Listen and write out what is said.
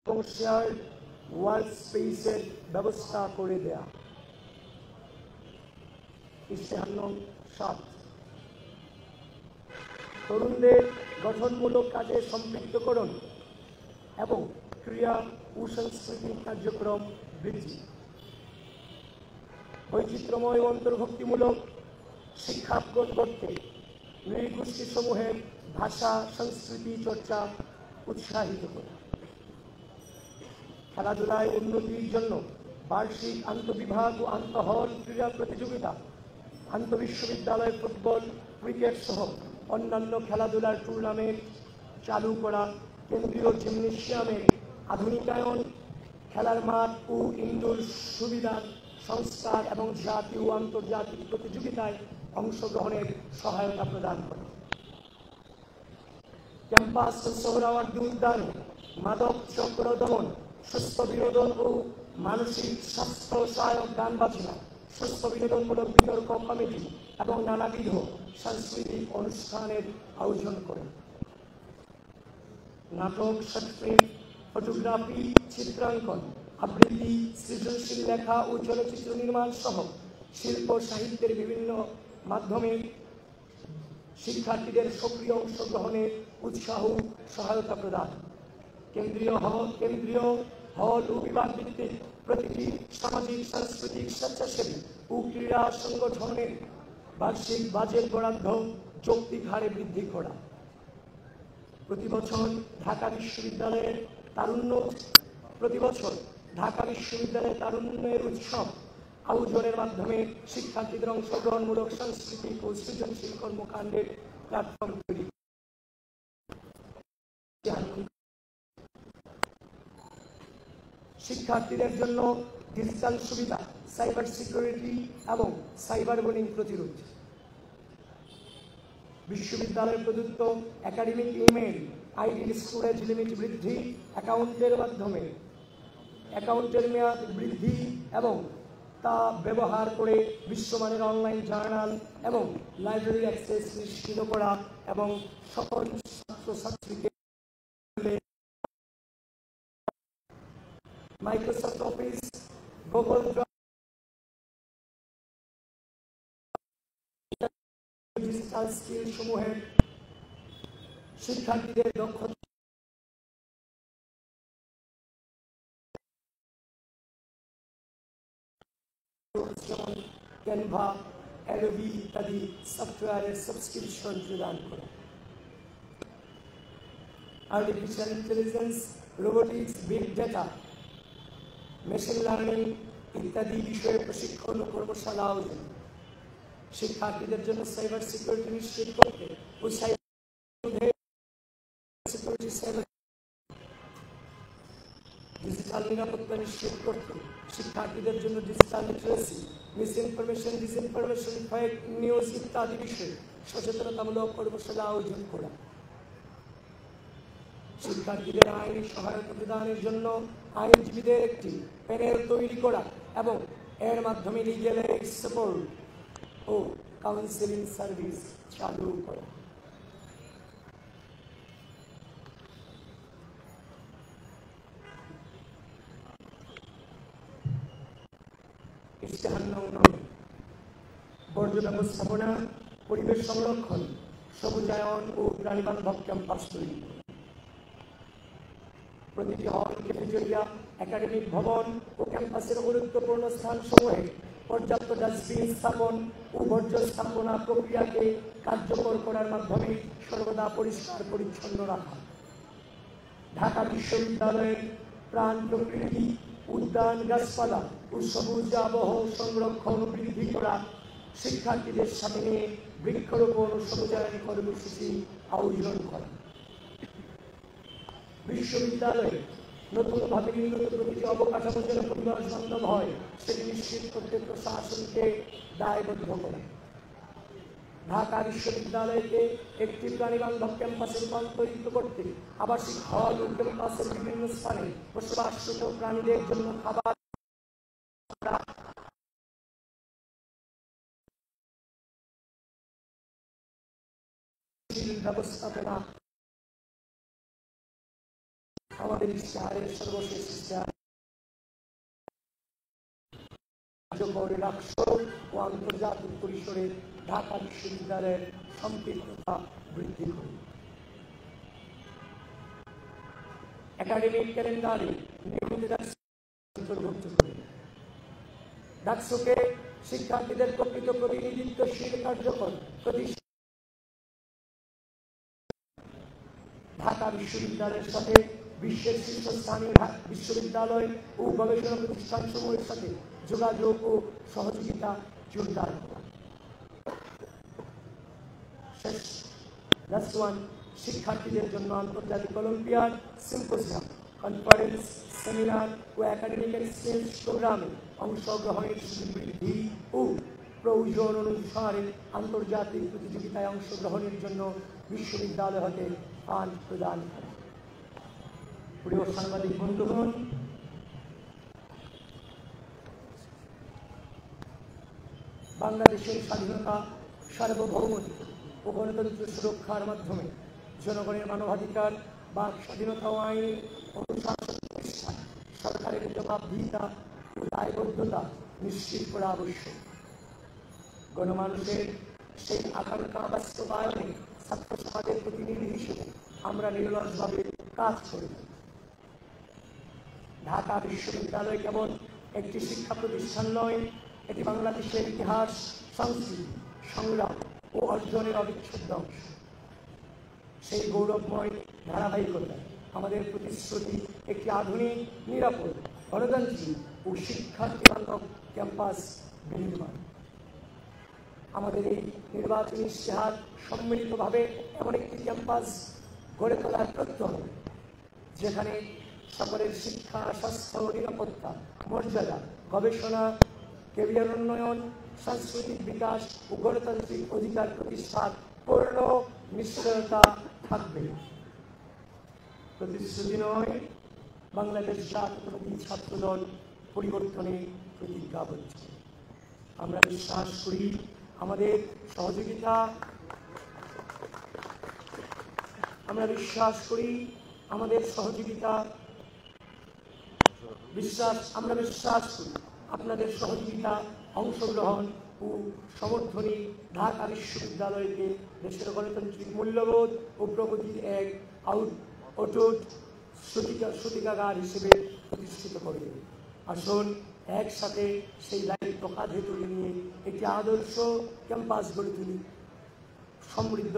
এবং share work স্পেসের ব্যবস্থা করে দেয়া। ইশতেহার নং 7, তরুণদের গঠনমূলক কাজে সম্পৃক্তকরণ এবং ক্রীড়া ও সাংস্কৃতিক কার্যক্রম বৃদ্ধি। বৈচিত্র্যময় অন্তর্ভুক্তিমূলক শিক্ষা প্রদান করতে নৃগোষ্ঠী সমূহের ভাষা সংস্কৃতি চর্চা উৎসাহিত করা। খেলাধুলায় উন্নতির জন্য বার্ষিক আন্তঃবিভাগ ও আন্তঃহল ক্রীড়া প্রতিযোগিতা, আন্তঃবিশ্ববিদ্যালয় ফুটবল, ক্রিকেট সহ অন্যান্য খেলাধুলার টুর্নামেন্ট চালু করা। কেন্দ্রীয় জিমনেশিয়ামের আধুনিকায়ন, খেলার মাঠ ও ইনডোর সুবিধার সংস্কার এবং জাতীয় ও আন্তর্জাতিক প্রতিযোগিতায় অংশগ্রহণের সহায়তা প্রদান করা। ক্যাম্পাস ও সোহরাওয়ার্দী উদ্যানে মাদক চক্র দমন, সুস্থ বিনোদন ও মানসিক স্বাস্থ্য সহায়ক গান বাজনা, সুস্থ বিনোদনমূলক বিতর্ক কমিটি এবং নানাবিধ সাংস্কৃতিক অনুষ্ঠানের আয়োজন করে। নাটক, শর্টফিল্ম, ফটোগ্রাফি, চিত্রাঙ্কন, আবৃত্তি, সৃজনশীল লেখা ও চলচ্চিত্র নির্মাণ সহ শিল্প সাহিত্যের বিভিন্ন মাধ্যমে শিক্ষার্থীদের সক্রিয় অংশগ্রহণে উৎসাহ সহায়তা প্রদান। কেন্দ্রীয় হল ও বিভাগ ভিত্তিক প্রতিটি সামাজিক সাংস্কৃতিক স্বেচ্ছাসেবী ও ক্রীড়া সংগঠনের বার্ষিক বাজেট বরাদ্দ যৌক্তিক হারে বৃদ্ধি করা। প্রতি বছর ঢাকা বিশ্ববিদ্যালয়ের তারুণ্যের উৎসব আয়োজনের মাধ্যমে শিক্ষার্থীদের অংশগ্রহণমূলক সাংস্কৃতিক ও সৃজনশীল কর্মকাণ্ডের প্ল্যাটফর্ম তৈরি। শিক্ষার্থীদের জন্য ডিজিটাল সুবিধা, সাইবার সিকিউরিটি এবং সাইবার বুলিং প্রতিরোধ। বিশ্ববিদ্যালয় প্রদত্ত একাডেমিক ইমেইল আইডির স্টোরেজ লিমিট বৃদ্ধি, অ্যাকাউন্টের মেয়াদ বৃদ্ধি এবং তা ব্যবহার করে বিশ্বমানের অনলাইন জার্নাল এবং লাইব্রেরি অ্যাক্সেস নিশ্চিত করা এবং সকল ছাত্রছাত্রীকে Microsoft office, Google digital skill সমূহের শিক্ষার্থীদের দক্ষতা যেমন ক্যানভা, অ্যাডোবি ইত্যাদি সফটওয়্যারের সাবস্ক্রিপশন প্রদান করা। Artificial intelligence, robotics, big data, machine learning ইত্যাদি বিষয়ে প্রশিক্ষণ ও কর্মশালা আয়োজন। শিক্ষার্থীদের জন্য সাইবার সিকিউরিটি নিশ্চিত করতে ও ডিজিটাল নিরাপত্তা নিশ্চিত করতে শিক্ষার্থীদের জন্য digital literacy, misinformation, disinformation, fake news ইত্যাদি বিষয়ে সচেতনতামূলক কর্মশালা আয়োজন করা। শিক্ষার্থীদের আইনি সহায়তা প্রদানের জন্য আইনজীবীদের একটি প্যানেল তৈরি করা এবং এর মাধ্যমে লিগ্যাল এইড সাপোর্ট ও কাউন্সেলিং সার্ভিস চালু করা। ইশতেহার নং 9, বর্জ্য ব্যবস্থাপনা, পরিবেশ সংরক্ষণ, সবুজায়ন ও প্রাণীবান্ধব ক্যাম্পাস তৈরি। প্রতিটি হল, ক্যাফেটেরিয়া, একাডেমিক ভবন ও ক্যাম্পাসের গুরুত্বপূর্ণ স্থানসমূহে পর্যাপ্ত ডাস্টবিন স্থাপন ও বর্জ্য স্থাপনা প্রক্রিয়াকে কার্যকর করার মাধ্যমে সর্বদা পরিষ্কার পরিচ্ছন্ন রাখা। ঢাকা বিশ্ববিদ্যালয়ের প্রাণ প্রকৃতি, উদ্যান, গাছপালা ও সবুজ আবহ সংরক্ষণ বৃদ্ধি করা। শিক্ষার্থীদের সাথে নিয়ে বৃক্ষরোপণ ও সবুজায়ন কর্মসূচি আয়োজন করা। বিশ্ববিদ্যালয়ে নতুনভাবে নির্মিত প্রতিটি অবকাঠামো যেন পরিবার বান্ধব হয় সেটি নিশ্চিত করতে প্রশাসনকে দায়বদ্ধ করা। ঢাকা বিশ্ববিদ্যালয়কে একটি প্রাণীবান্ধব ক্যাম্পাসে রূপান্তরিত করতে আবাসিক হল ও ক্যাম্পাসের বিভিন্ন স্থানে বসবাসরত প্রাণীদের জন্য খাবার ব্যবস্থাপনা আমাদের ইশতেহারের সর্বশেষ ইশতেহার কার্যকরী রাষ্ট্র ও আন্তর্জাতিক পরিসরে ঢাকা বিশ্ববিদ্যালয়ের সম্পৃক্ততা বৃদ্ধি করে একাডেমিক ক্যালেন্ডারে নিয়মিত অন্তর্ভুক্ত করে ডাকসুকে শিক্ষার্থীদের প্রকৃত প্রতিনিধিত্বশীল কার্যকর প্রতিষ্ঠান ঢাকা বিশ্ববিদ্যালয়ের সাথে বিশ্বের শীর্ষস্থানীয় বিশ্ববিদ্যালয় ও গবেষণা প্রতিষ্ঠানসমূহের সাথে যোগাযোগ ও সহযোগিতা জোরদার করা। শিক্ষার্থীদের জন্য আন্তর্জাতিক অলিম্পিয়াড, সিম্পোজিয়াম, কনফারেন্স, সেমিনার ও একাডেমিক এক্সচেঞ্জ প্রোগ্রামে অংশগ্রহণের সুযোগ বৃদ্ধি ও প্রয়োজন অনুসারে আন্তর্জাতিক প্রতিযোগিতায় অংশগ্রহণের জন্য বিশ্ববিদ্যালয় হতে ফান্ড প্রদান করে। প্রিয় সাংবাদিক বন্ধুগণ, বাংলাদেশের স্বাধীনতা, সার্বভৌমত্ব ও গণতন্ত্র সুরক্ষার মাধ্যমে জনগণের মানবাধিকার, বাক স্বাধীনতা ও আইনের অনুশাসন প্রতিষ্ঠায় সরকারের জবাবদিহিতা ও দায়বদ্ধতা নিশ্চিত করা আবশ্যক। গণমানুষের সেই আকাঙ্ক্ষা বাস্তবায়নে ছাত্র সমাজের প্রতিনিধি হিসেবে আমরা নিরলসভাবে কাজ করি। ঢাকা বিশ্ববিদ্যালয় কেবল একটি শিক্ষা প্রতিষ্ঠান নয়, এটি বাংলাদেশের ইতিহাস, সংস্কৃতি, সংগ্রাম ও অর্জনের অবিচ্ছেদ্য অংশ। সেই গৌরবময় ধারাবাহিকতা আমাদের প্রতিশ্রুতি একটি আধুনিক, নিরাপদ, গণতান্ত্রিক ও শিক্ষার্থী বান্ধব ক্যাম্পাস বিনির্মাণ। আমাদের এই নির্বাচনী ইশতেহার সম্মিলিতভাবে এমন একটি ক্যাম্পাস গড়ে তোলার প্রত্যয়, যেখানে সকলের শিক্ষা, স্বাস্থ্য, নিরাপত্তা, মর্যাদা, গবেষণা, ক্যারিয়ার উন্নয়ন, সাংস্কৃতিক বিকাশ ও গণতান্ত্রিক অধিকার প্রতিষ্ঠার পূর্ণ নিশ্চয়তা থাকবে। প্রতিশ্রুতি নয়, বাংলাদেশ জাতীয়তাবাদী ছাত্রদল পরিবর্তনে প্রতিজ্ঞাবদ্ধ। আমরা বিশ্বাস করি আমাদের সহযোগিতা, আমরা বিশ্বাস করি আপনাদের সহযোগিতা, অংশগ্রহণ ও সমর্থনে ঢাকা বিশ্ববিদ্যালয়কে দেশের গণতান্ত্রিক মূল্যবোধ ও প্রগতির এক অটুট সূতিকাগার হিসেবে প্রতিষ্ঠিত করবে। আসুন একসাথে সেই দায়িত্ব কাঁধে তুলে নিয়ে একটি আদর্শ ক্যাম্পাস গড়ে তুলি, সমৃদ্ধ